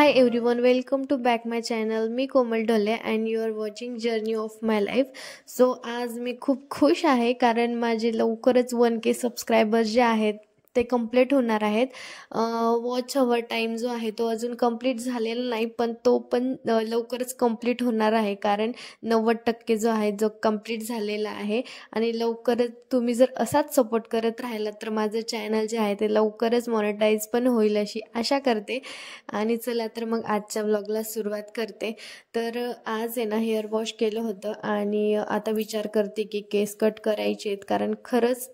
Hi everyone, welcome to back my channel. Me Komal Dhole and you are watching Journey of my life. So आज मी खूप खुश आहे कारण माझे लवकरच 1K सबस्क्रायबर्स जे आहेत ते कंप्लीट होणार आहेत. वॉच अवर टाइम जो आहे तो अजून कंप्लीट झालेला नाही, पण तो पण लवकरच कंप्लीट होणार आहे कारण 90% जो आहे जो कंप्लीट झालेला आहे. आणि लवकरच तुम्ही जर असाच सपोर्ट करत राहिलात तर माझं चॅनल जे आहे ते लवकरच मॉनिटाईज पण होईल अशी आशा करते. आणि चला तर मग आजच्या व्लॉगला सुरुवात करते. तर आज आहे ना हेअर वॉश केलं होतं आणि आता विचार करते की केस कट करायचे आहेत कारण खरंच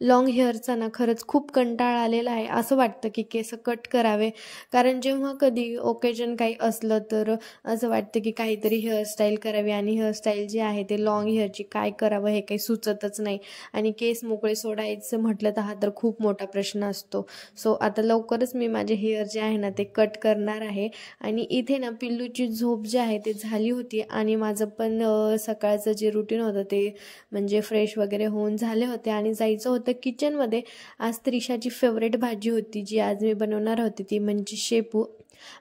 लॉंग हेअरचा ना खरंच खूप कंटाळा आलेला आहे. असं वाटतं की केस कट करावे कारण जेव्हा कधी ओकेजन काही असलं तर असं वाटतं की काहीतरी हेअरस्टाईल करावी आणि हेअरस्टाईल जी आहे ते लॉंग हेअरची काय करावं हे काही सुचतच नाही. आणि केस मोकळे सोडायचं म्हटलं तर हा तर खूप मोठा प्रश्न असतो. सो आता लवकरच मी माझे हेअर जे आहे ना ते कट करणार आहे. आणि इथे ना पिल्लूची झोप जी आहे ते झाली होती आणि माझं पण सकाळचं जे रुटीन होतं ते म्हणजे फ्रेश वगैरे होऊन झाले होते आणि जायचं होतं किचनमध्ये. आज त्रिशाची फेवरेट भाजी होती जी आज मी बनवणार होती ती म्हणजे शेपू.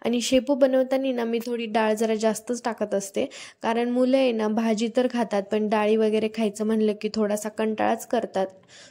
आणि शेपू बनवताना ना मी थोडी डाळ जरा जास्तच टाकत असते कारण मुलं आहे ना भाजी तर खातात पण डाळी वगैरे खायचं म्हणलं की थोडासा कंटाळाच करतात.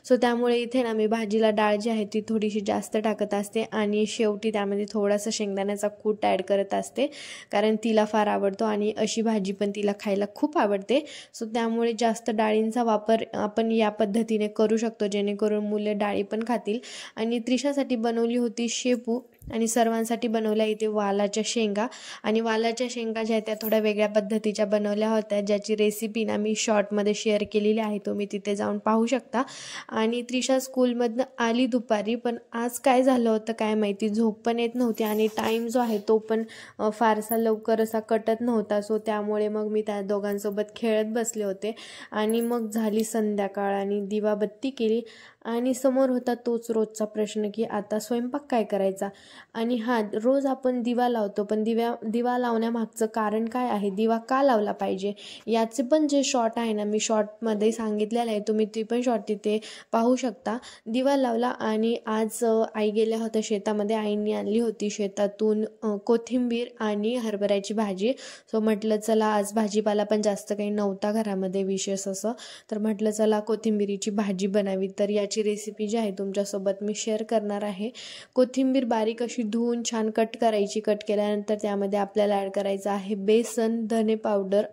सो त्यामुळे इथे ना मी भाजीला डाळ जी आहे ती थोडीशी जास्त टाकत असते आणि शेवटी त्यामध्ये थोडासा शेंगदाण्याचा कूट ॲड करत असते कारण तिला फार आवडतो आणि अशी भाजी पण तिला खायला खूप आवडते. सो त्यामुळे जास्त डाळींचा वापर आपण या पद्धतीने करू शकतो जेणेकरून मुले डाळी पण खातील. आणि त्रिशासाठी बनवली होती शेपू आणि सर्वांसाठी बनवल्या इथे वालाच्या शेंगा. आणि वालाच्या शेंगा ज्या त्या थोड्या वेगळ्या पद्धतीच्या बनवल्या होत्या ज्याची रेसिपी ना मी शॉर्टमध्ये शेअर केलेली आहे, तुम्ही तिथे जाऊन पाहू शकता. आणि त्रिशा स्कूलमधनं आली दुपारी, पण आज काय झालं होतं काय माहिती, झोप पण येत नव्हती आणि टाईम जो आहे तो पण फारसा लवकर असा कटत नव्हता. सो त्यामुळे मग मी त्या दोघांसोबत खेळत बसले होते. आणि मग झाली संध्याकाळ आणि दिवाबत्ती केली आणि समोर होता तोच रोजचा प्रश्न की आता स्वयंपाक काय करायचा. आणि हां, रोज आपण दिवा लावतो पण दिवा लावण्यामागचं कारण काय आहे, दिवा का लावला पाहिजे याचे पण जे शॉर्ट आहे ना मी शॉर्टमध्ये सांगितलेलं आहे, तुम्ही ती पण शॉर्ट तिथे पाहू शकता. दिवा लावला आणि आज आई गेल्या होत्या शेतामध्ये, आईंनी आणली होती शेतातून कोथिंबीर आणि हरभऱ्याची भाजी. सो म्हटलं चला आज भाजीपाला पण जास्त काही नव्हता घरामध्ये विशेष असं, तर म्हटलं चला कोथिंबीरीची भाजी बनावी. तर याची रेसिपी जी आहे तुमच्यासोबत मी शेअर करणार आहे. कोथिंबीर बारीक अशी धुवून छान कट करायची. कट केल्यानंतर त्यामध्ये आपल्याला ॲड करायचं आहे बेसन, धने पावडर,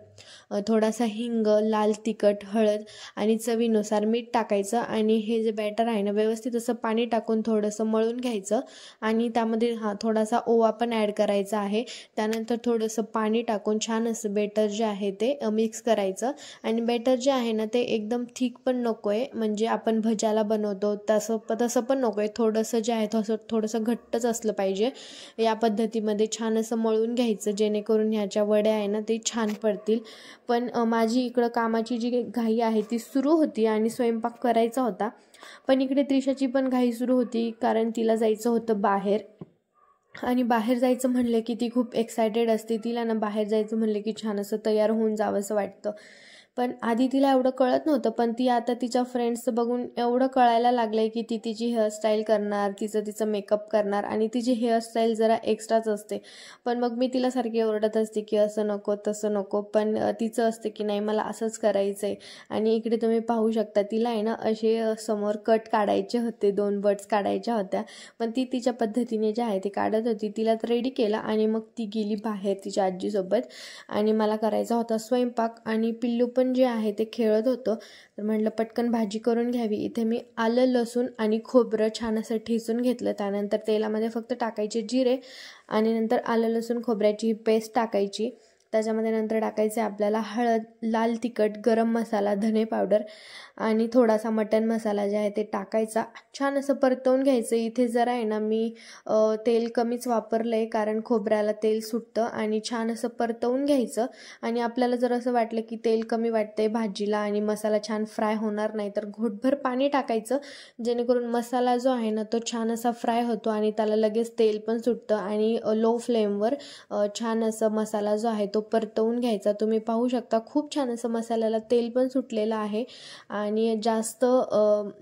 थोडासा हिंग, लाल तिखट, हळद आणि चवीनुसार मीठ टाकायचं. आणि हे जे बॅटर आहे ना व्यवस्थित असं पाणी टाकून थोडंसं मळून घ्यायचं. आणि त्यामध्ये थोडासा ओवा पण ॲड करायचा आहे. त्यानंतर थोडंसं पाणी टाकून छान असं बेटर जे आहे ते मिक्स करायचं. आणि बेटर जे आहे ना ते एकदम थिक पण नको आहे, म्हणजे आपण भज्याला बनवतो तसं पण नको आहे, थोडंसं जे आहे थोडंसं घट्टच असलं पाहिजे. या पद्धतीमध्ये छान असं मळून घ्यायचं जेणेकरून ह्याच्या वड्या आहे ना ते छान पडतील. पण माझी इकडं कामाची जी घाई आहे ती सुरू होती आणि स्वयंपाक करायचा होता, पण इकडे त्रिशाची पण घाई सुरू होती कारण तिला जायचं होतं बाहेर. आणि बाहेर जायचं म्हणलं की ती खूप एक्सायटेड असते. तिला ना बाहेर जायचं म्हणलं की छान असं तयार होऊन जावं असं वाटतं. पण आधी तिला एवढं कळत नव्हतं, पण ती आता तिच्या फ्रेंड्सचं बघून एवढं कळायला लागलं आहे की ती तिची हेअरस्टाईल करणार, तिचं मेकअप करणार आणि तिची हेअरस्टाईल जरा एक्स्ट्राच असते. पण मग मी तिला सारखी ओरडत असते की असं नको तसं नको, पण तिचं असते की नाही मला असंच करायचं आहे. आणि इकडे तुम्ही पाहू शकता तिला आहे ना असे समोर कट काढायचे होते, 2 बड्स काढायच्या होत्या, पण ती तिच्या पद्धतीने जे आहे ते काढत होती. तिला रेडी केला आणि मग ती गेली बाहेर तिच्या आजीसोबत. आणि मला करायचा होता स्वयंपाक आणि पिल्लू पण जे आहे ते खेळत होतं. तर म्हटलं पटकन भाजी करून घ्यावी. इथे मी आलं, लसूण आणि खोबरं छान असं ठेचून घेतलं. त्यानंतर तेलामध्ये फक्त टाकायचे जिरे आणि नंतर आलं लसूण खोबऱ्याची ही पेस्ट टाकायची. त्याच्यामध्ये नंतर टाकायचे आपल्याला हळद, लाल तिखट, गरम मसाला, धने पावडर आणि थोडासा मटन मसाला जे आहे ते टाकायचा. छान असं परतवून घ्यायचं. इथे जरा आहे ना मी तेल कमीच वापरलं आहे कारण खोबऱ्याला तेल सुटतं. आणि छान असं परतवून घ्यायचं. आणि आपल्याला जर असं वाटलं की तेल कमी वाटतंय भाजीला आणि मसाला छान फ्राय होणार नाही तर घोटभर पाणी टाकायचं जेणेकरून मसाला जो आहे ना तो छान असा फ्राय होतो आणि त्याला लगेच तेल पण सुटतं. आणि लो फ्लेमवर छान असं मसाला जो आहे तो परतवून घ्यायचा। तुम्ही पाहू शकता खूप छान असं मसाल्याला तेल पण सुटलेलं आहे आणि जास्त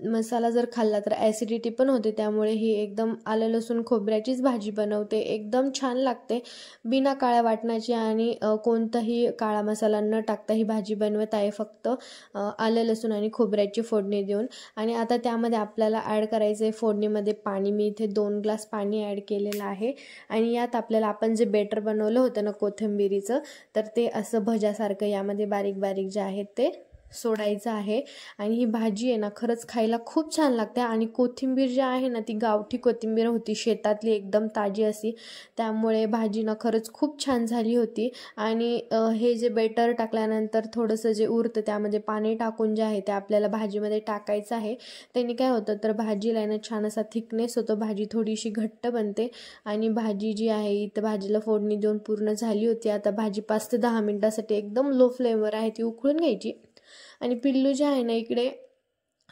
मसाला जर खाल्ला तर ॲसिडिटी पण होते, त्यामुळे ही एकदम आलं लसूण खोबऱ्याचीच भाजी बनवते। एकदम छान लागते बिना काळ्या वाटणाची आणि कोणताही काळा मसाला न टाकता ही भाजी बनवत आहे, फक्त आलं लसूण आणि खोबऱ्याची फोडणी देऊन। आणि आता त्यामध्ये आपल्याला ॲड करायचं आहे फोडणीमध्ये पाणी। मी इथे 2 ग्लास पाणी ॲड केलेलं आहे आणि यात आपल्याला आपण जे बेटर बनवलं होतं ना कोथिंबिरीचं, तर ते असं भज्यासारखं यामध्ये बारीक बारीक जे आहेत ते सोडायचं आहे। आणि ही भाजी आहे ना खरंच खायला खूप छान लागते आणि कोथिंबीर जी आहे ना ती गावठी कोथिंबीर होती, शेतातली एकदम ताजी अशी, त्यामुळे भाजी ना खरंच खूप छान झाली होती। आणि हे जे बेटर टाकल्यानंतर थोडंसं जे उरतं त्यामध्ये पाणी टाकून जे आहे ते आपल्याला भाजीमध्ये टाकायचं आहे। त्याने काय होतं तर भाजीला ना छान असा थिकनेस होतो, भाजी थोडीशी घट्ट बनते। आणि भाजी जी आहे इथं भाजीला फोडणी देऊन पूर्ण झाली होती। आता भाजी 5 ते 10 मिनिटासाठी एकदम लो फ्लेमवर आहे ती उकळून घ्यायची। आणि पिल्लू जे आहे ना इकडे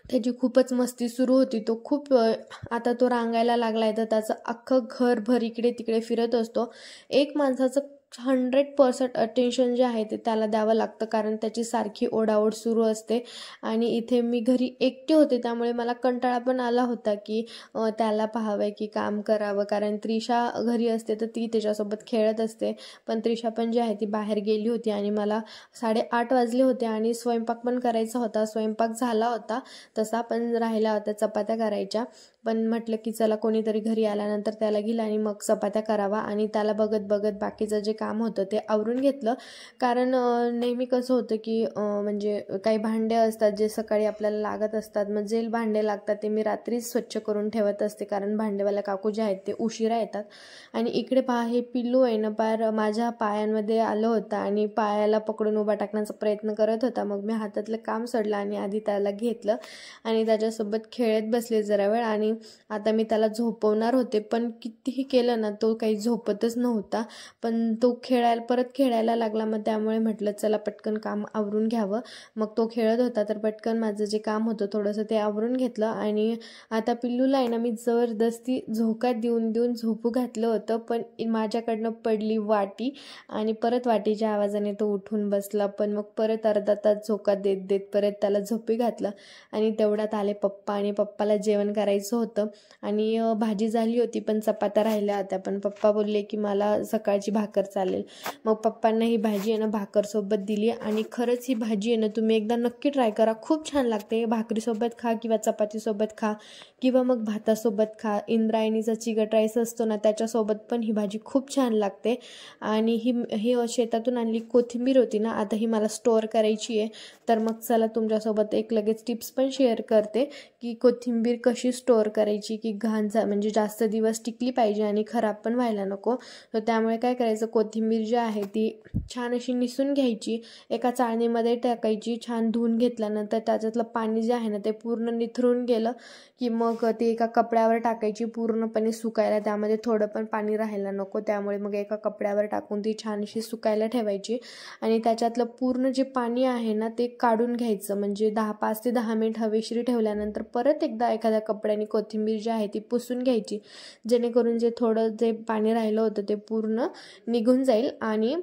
त्याची खूपच मस्ती सुरू होती, तो खूप आता तो रांगायला लागलाय तर त्याचं अख्खं घरभर इकडे तिकडे फिरत असतो। एक माणसाचं 100% अटेन्शन जे आहे ते त्याला द्यावं लागतं, कारण त्याची सारखी ओढाओढ सुरू असते। आणि इथे मी घरी एकटी होते त्यामुळे मला कंटाळा पण आला होता की त्याला पाहावं की काम करावं, कारण त्रिशा घरी असते तर ती त्याच्यासोबत खेळत असते, पण त्रिशा पण जी आहे ती बाहेर गेली होती आणि मला 8:30 वाजले होते आणि स्वयंपाक पण करायचा होता। स्वयंपाक झाला होता तसा, पण राहिला होता चपात्या करायच्या, पण म्हटलं की चला कोणीतरी घरी आल्यानंतर त्याला घेईल आणि मग चपात्या करावा। आणि त्याला बघत बघत बाकीचं जे काम होतं ते आवरून घेतलं, कारण नेहमी कसं होतं की म्हणजे काही भांडे असतात जे सकाळी आपल्याला लागत असतात, मग जे भांडे लागतात ते मी रात्रीच स्वच्छ करून ठेवत असते, कारण भांडेवाल्या काकू जे आहेत ते उशिरा येतात। आणि इकडे पहा हे पिल्लू आहे ना पार माझ्या पायांमध्ये आलं होतं आणि पायाला पकडून उभा टाकण्याचा प्रयत्न करत होता। मग मी हातातलं काम सोडलं आणि आधी त्याला घेतलं आणि त्याच्यासोबत खेळत बसले जरा वेळ। आणि आता मी त्याला झोपवणार होते, पण कितीही केलं ना तो काही झोपतच नव्हता, पण तो परत खेळायला लागला, मग त्यामुळे म्हटलं चला पटकन काम आवरून घ्यावं। मग तो खेळत होता तर पटकन माझं जे काम होतं थोडंसं ते आवरून घेतलं। आणि आता पिल्लूला आहे ना मी जबरदस्ती झोका देऊन देऊन झोपू घातलं होतं, पण माझ्याकडनं पडली वाटी आणि परत वाटीच्या आवाजाने तो उठून बसला। पण मग परत अर्धा तास झोका देत देत परत त्याला झोपी घातलं आणि तेवढ्यात आले पप्पा आणि पप्पाला जेवण करायचं होतं। आणि भाजी झाली होती पण चपात्या राहिल्या होत्या, पण पप्पा बोलले की मला सकाळची भाकर चालेल, मग पप्पांना ही भाजी आहे ना भाकरसोबत दिली। आणि खरंच ही भाजी आहे ना तुम्ही एकदा नक्की ट्राय करा, खूप छान लागते। भाकरीसोबत खा किंवा चपातीसोबत खा किंवा मग भातासोबत खा, इंद्रायणीचा चिकट राईस असतो ना त्याच्यासोबत पण ही भाजी खूप छान लागते। आणि ही शेतातून आणली कोथिंबीर होती ना, आता ही मला स्टोअर करायची आहे, तर मग चला तुमच्यासोबत एक लगेच टिप्स पण शेअर करते की कोथिंबीर कशी स्टोअर करायची की म्हणजे जास्त दिवस टिकली पाहिजे आणि खराब पण व्हायला नको। तर त्यामुळे काय करायचं, कोथिंबीर जी आहे ती छान अशी निसून घ्यायची, एका चाळणीमध्ये टाकायची, छान धुवून घेतल्यानंतर त्याच्यातलं पाणी जे आहे ना ते पूर्ण निथरून गेलं की मग ती एका कपड्यावर टाकायची पूर्णपणे सुकायला, त्यामध्ये थोडं पण पाणी राहायला नको, त्यामुळे मग एका कपड्यावर टाकून ती छान अशी सुकायला ठेवायची। आणि त्याच्यातलं पूर्ण जे पाणी आहे ना ते काढून घ्यायचं, म्हणजे 5 ते 10 मिनिट हवेशीर ठेवल्यानंतर परत एकदा एखाद्या कपड्याने कोथिंबीर जी आहे ती पुसून घ्यायची, जेणेकरून जे पाणी राहिलं होतं ते पूर्ण निघून जाईल। आणि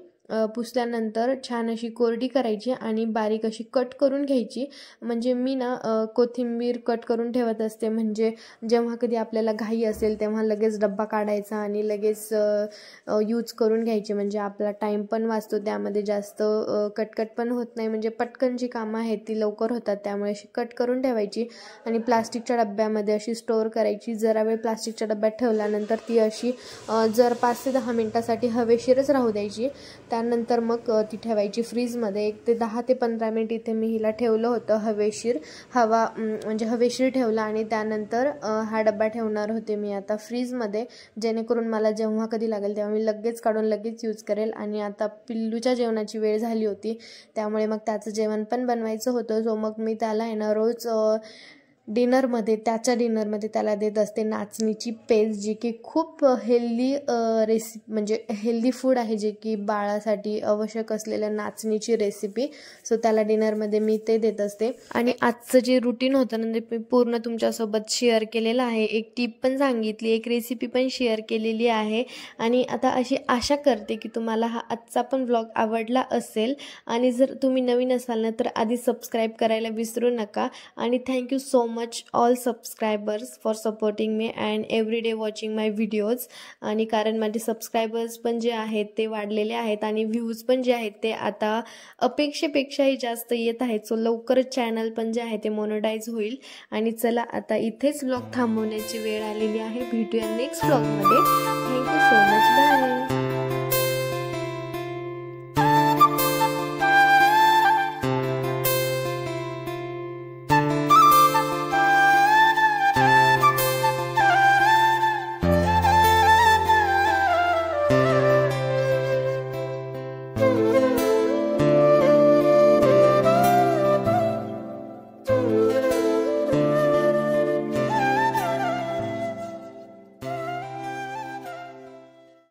पुसल्यानंतर छान अशी कोरडी करायची आणि बारीक अशी कट करून घ्यायची। म्हणजे मी ना कोथिंबीर कट करून ठेवत असते, म्हणजे जेव्हा कधी आपल्याला घाई असेल तेव्हा लगेच डब्बा काढायचा आणि लगेच यूज करून घ्यायची, म्हणजे आपला टाईम पण वाचतो, त्यामध्ये जास्त कटकट पण होत नाही, म्हणजे पटकन जी कामं आहेत ती लवकर होतात, त्यामुळे अशी कट करून ठेवायची आणि प्लास्टिकच्या डब्यामध्ये अशी स्टोअर करायची। जरा वेळ प्लास्टिकच्या डब्यात ठेवल्यानंतर ती अशी 5 ते 10 मिनिटासाठी हवेशीरच राहू द्यायची, त्यानंतर मग ती ठेवायची फ्रीजमध्ये 1 ते 10 ते 15 मिनिट। इथे मी हिला ठेवलं होतं म्हणजे हवेशीर ठेवलं आणि त्यानंतर हा डब्बा ठेवणार होते मी आता फ्रीजमध्ये, जेणेकरून मला जेव्हा कधी लागेल तेव्हा मी लगेच काढून लगेच यूज करेल। आणि आता पिल्लूच्या जेवणाची वेळ झाली होती, त्यामुळे मग त्याचं जेवण पण बनवायचं होतं, सो मग मी त्याला आहे ना रोज डिनरमध्ये त्याला देत असते नाचणीची पेज, जी की खूप हेल्दी म्हणजे हेल्दी फूड आहे, जे की बाळासाठी आवश्यक असलेल्या नाचणीची रेसिपी. सो त्याला डिनरमध्ये मी ते देत असते. आणि आजचं जे रुटीन होतं ना, ते मी पूर्ण तुमच्यासोबत शेअर केलेलं आहे. एक टिप पण सांगितली, एक रेसिपी पण शेअर केलेली आहे. आणि आता अशी आशा करते की तुम्हाला हा आजचा पण व्लॉग आवडला असेल. आणि जर तुम्ही नवीन असाल ना, तर आधी सबस्क्राईब करायला विसरू नका. आणि thank you so much all subscribers for supporting me and every day watching my videos. आणि कारण माझे सबस्क्रायबर्स पण जे आहेत ते वाढलेले आहेत आणि व्ह्यूज पण जे आहेत ते आता अपेक्षेपेक्षाही जास्त येत आहेत. सो लवकरच चॅनल पण जे आहे ते मोनेटाईज होईल. आणि चला आता इथेच व्लॉग थांबवण्याची वेळ आलेली आहे. भेटूया नेक्स्ट व्लॉगमध्ये. Thank you so much. बाय.